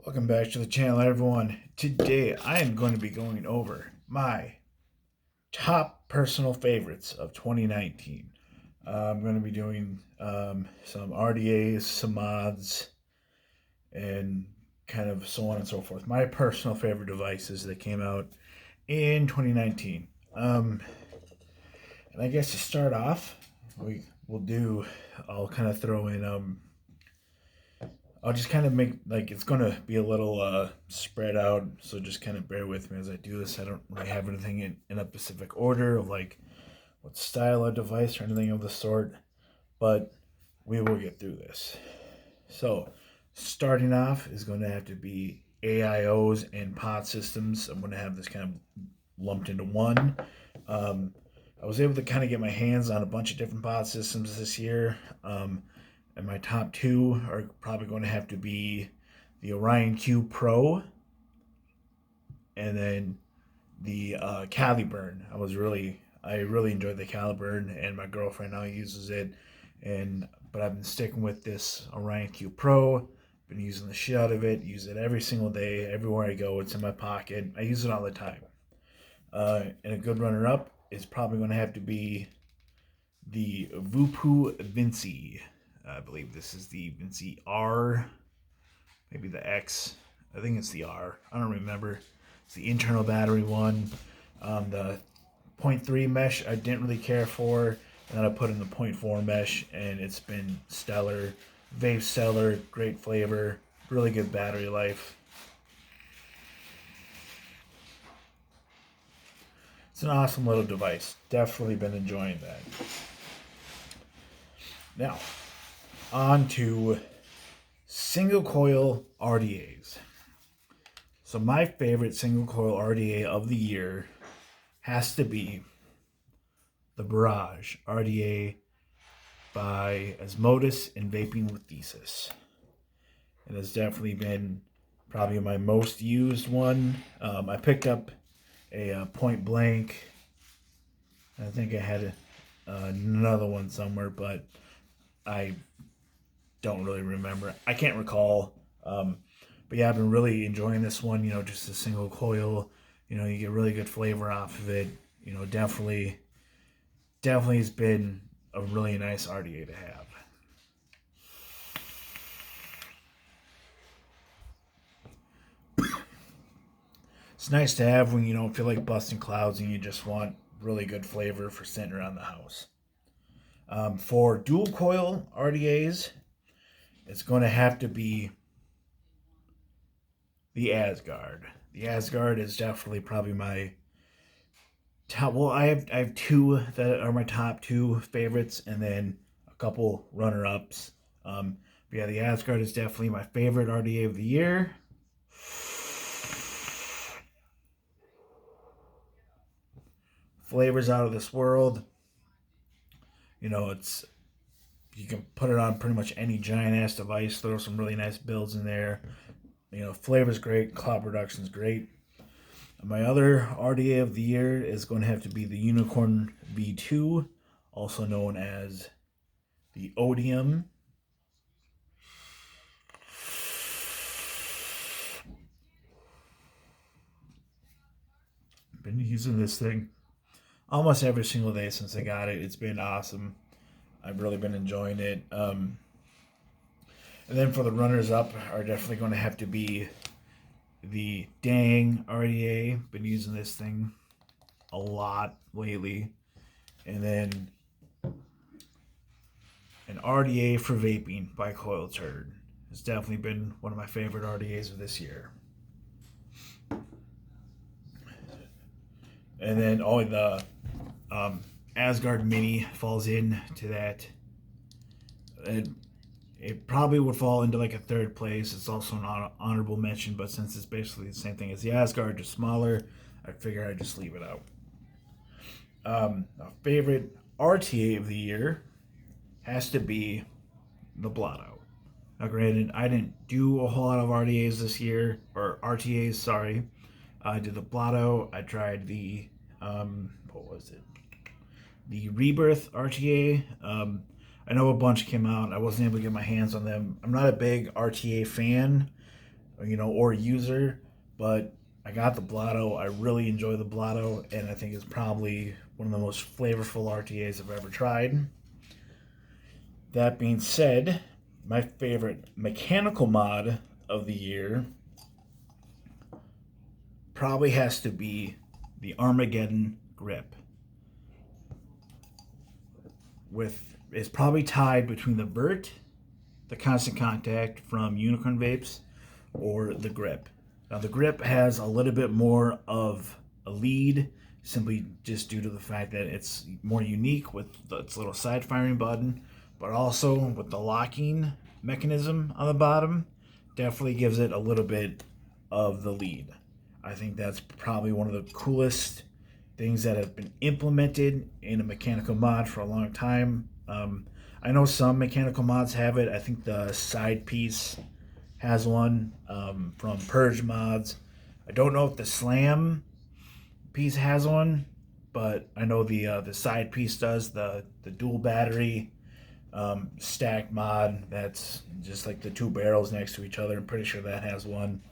Welcome back to the channel, everyone. Today I am going to be going over my top personal favorites of 2019. I'm going to be doing some RDAs, some mods, and kind of so on and so forth. My personal favorite devices that came out in 2019. And I guess to start off, I'll kind of throw in I'll just kind of make like it's gonna be a little spread out, so just kind of bear with me as I do this. I don't really have anything in a specific order of like what style of device or anything of the sort, but we will get through this. So, starting off is going to have to be AIOs and pod systems. I'm going to have this kind of lumped into one. Um, I was able to kind of get my hands on a bunch of different pod systems this year. And my top two are probably going to have to be the Orion Q Pro and then the Caliburn. I really enjoyed the Caliburn, and my girlfriend now uses it. But I've been sticking with this Orion Q Pro. Been using the shit out of it. Use it every single day, everywhere I go. It's in my pocket. I use it all the time. And a good runner-up is probably going to have to be the Vupu Vinci. I believe this is the Vinci R, maybe the X. I think it's the R. I don't remember. It's the internal battery one. The zero point 0.3 mesh I didn't really care for, and then I put in the 0.4 mesh, and it's been stellar. Vape stellar, great flavor, really good battery life. It's an awesome little device. Definitely been enjoying that. Now, on to single coil RDAs. So my favorite single coil RDA of the year has to be the Barrage RDA by Asmodus and Vaping with Thesis. It has definitely been probably my most used one. I picked up a Point Blank. I think I had another one somewhere, but I don't really remember. I can't recall. But yeah, I've been really enjoying this one. Just a single coil. You get really good flavor off of it. Definitely has been a really nice RDA to have. It's nice to have when you don't feel like busting clouds and you just want really good flavor for sitting around the house. For dual coil RDAs, it's going to have to be the Asgard. The Asgard is definitely probably my top. Well, I have two that are my top two favorites, and then a couple runner ups. But yeah, the Asgard is definitely my favorite RDA of the year. Flavors out of this world. It's you can put it on pretty much any giant ass device. Throw some really nice builds in there. Flavor's great. Cloud production's great. My other RDA of the year is going to have to be the Unicorn V2, also known as the Odium. Been using this thing almost every single day since I got it. It's been awesome. I've really been enjoying it. And then for the runners up are definitely going to have to be the Dang RDA. Been using this thing a lot lately. And then an RDA for vaping by Coil Turd. It's definitely been one of my favorite RDAs of this year. And then the Asgard Mini falls into that. It probably would fall into like a third place. It's also an honorable mention, but since it's basically the same thing as the Asgard, just smaller, I figure I'd just leave it out. A favorite RTA of the year has to be the Blotto. Now, granted, I didn't do a whole lot of RDAs this year, or RTAs, sorry. I did the Blotto. I tried the, what was it? The Rebirth RTA. I know a bunch came out. I wasn't able to get my hands on them. I'm not a big RTA fan, or user, but I got the Blotto. I really enjoy the Blotto, and I think it's probably one of the most flavorful RTAs I've ever tried. That being said, my favorite mechanical mod of the year probably has to be the Armageddon grip. It's probably tied between the Vert, the Constant Contact from Unicorn Vapes, or the grip. Now the grip has a little bit more of a lead, simply just due to the fact that it's more unique with its little side firing button, but also with the locking mechanism on the bottom, definitely gives it a little bit of the lead. I think that's probably one of the coolest things that have been implemented in a mechanical mod for a long time. I know some mechanical mods have it. I think the side piece has one from Purge mods. I don't know if the Slam piece has one, but I know the side piece does. The dual battery stack mod, that's just like the two barrels next to each other. I'm pretty sure that has one.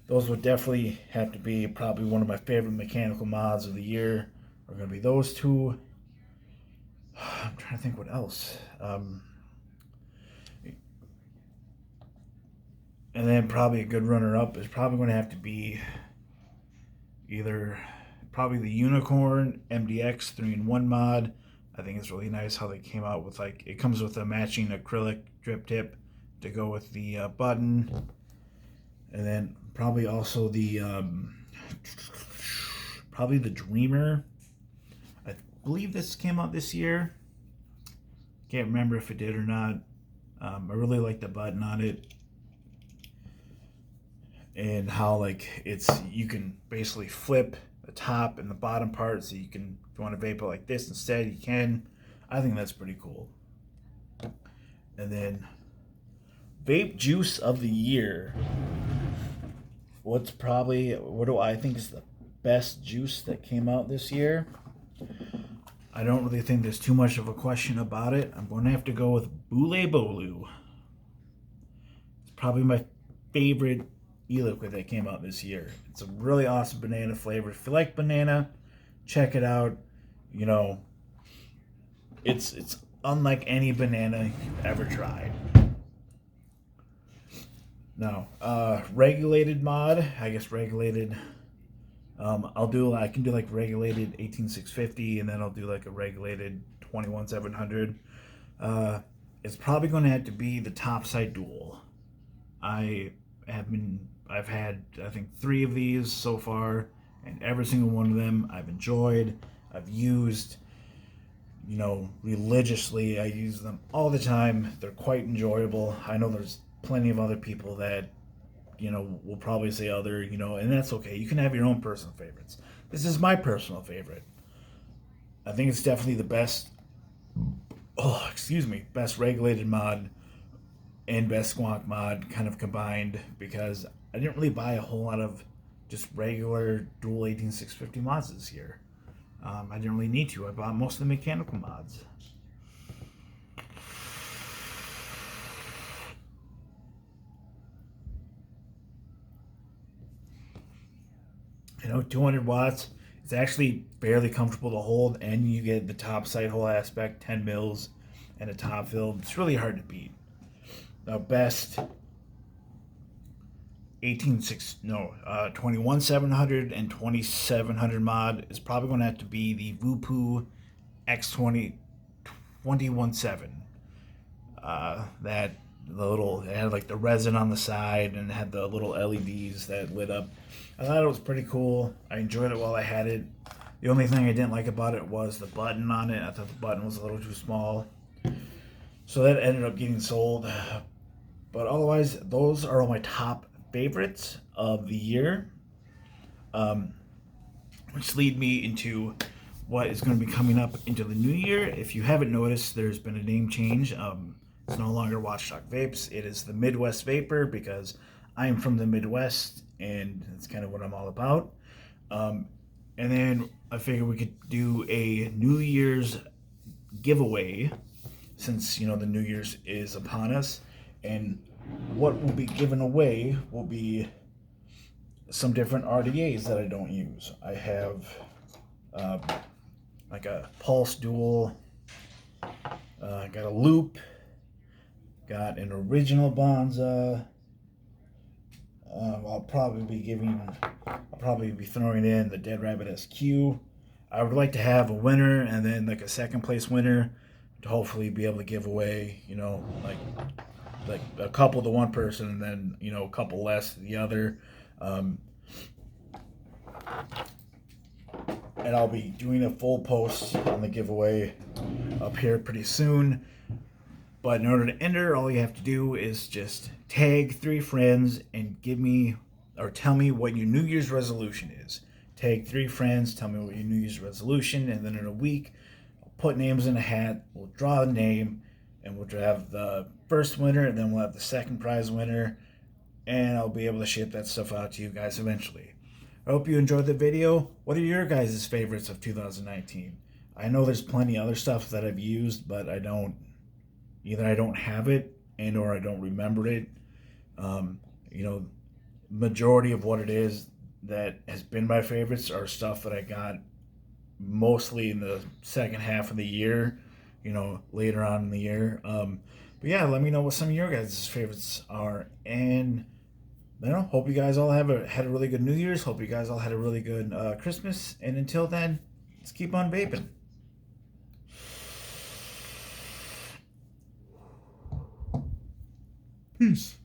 Those would definitely have to be probably one of my favorite mechanical mods of the year. Are going to be those two. I'm trying to think what else. And then probably a good runner-up is probably going to have to be either probably the Unicorn MDX 3-in-1 mod. I think it's really nice how they came out with, like, it comes with a matching acrylic drip tip to go with the button. And then probably also the probably the Dreamer. I believe this came out this year. Can't remember if it did or not. I really like the button on it, and how like you can basically flip the top and the bottom part, so you can, if you want to vape it like this instead, you can. I think that's pretty cool. And then vape juice of the year. What do I think is the best juice that came out this year? I don't really think there's too much of a question about it. I'm going to have to go with Boule Bolu. It's probably my favorite e-liquid that came out this year. It's a really awesome banana flavor. If you like banana, check it out. It's unlike any banana you've ever tried. Now, regulated mod, I guess regulated, I can do like regulated 18650, and then I'll do like a regulated 21700. It's probably going to have to be the Topside Dual. I've had, I think, 3 of these so far, and every single one of them I've enjoyed. I've used, religiously. I use them all the time. They're quite enjoyable. I know there's plenty of other people that, will probably say other, and that's okay. You can have your own personal favorites. This is my personal favorite. I think it's definitely the best regulated mod and best squonk mod kind of combined, because I didn't really buy a whole lot of just regular dual 18650 mods this year. I didn't really need to. I bought most of the mechanical mods. 200 watts. It's actually fairly comfortable to hold, and you get the top sight hole aspect, 10 mils, and a top fill. It's really hard to beat. Now, best 21700 and 2700 mod is probably going to have to be the Voopoo X20 217. It had like the resin on the side, and it had the little LEDs that lit up. I thought it was pretty cool. I enjoyed it while I had it. The only thing I didn't like about it was the button on it. I thought the button was a little too small. So that ended up getting sold. But otherwise, those are all my top favorites of the year. Which lead me into what is going to be coming up into the new year. If you haven't noticed, there's been a name change. It's no longer Watchdog Vapes. It is the Midwest Vapor, because I am from the Midwest, and that's kind of what I'm all about. And then I figured we could do a New Year's giveaway, since the New Year's is upon us. And what will be given away will be some different RDAs that I don't use. I have like a pulse dual, got a loop, got an original Bonza. I'll probably be throwing in the Dead Rabbit SQ. I would like to have a winner and then like a second place winner to hopefully be able to give away, you know, like a couple to one person and then, you know, a couple less to the other. And I'll be doing a full post on the giveaway up here pretty soon. But in order to enter, all you have to do is just tag 3 friends and give me or tell me what your New Year's resolution is. Tag 3 friends, tell me what your New Year's resolution, and then in a week, I'll put names in a hat, we'll draw a name, and we'll have the first winner, and then we'll have the second prize winner, and I'll be able to ship that stuff out to you guys eventually. I hope you enjoyed the video. What are your guys' favorites of 2019? I know there's plenty of other stuff that I've used, but either I don't have it and or I don't remember it. You know, majority of what it is that has been my favorites are stuff that I got mostly in the second half of the year, you know, later on in the year. But yeah, let me know what some of your guys' favorites are. And you know, hope you guys all had a really good New Year's. Hope you guys all had a really good Christmas. And until then, let's keep on vaping. Peace.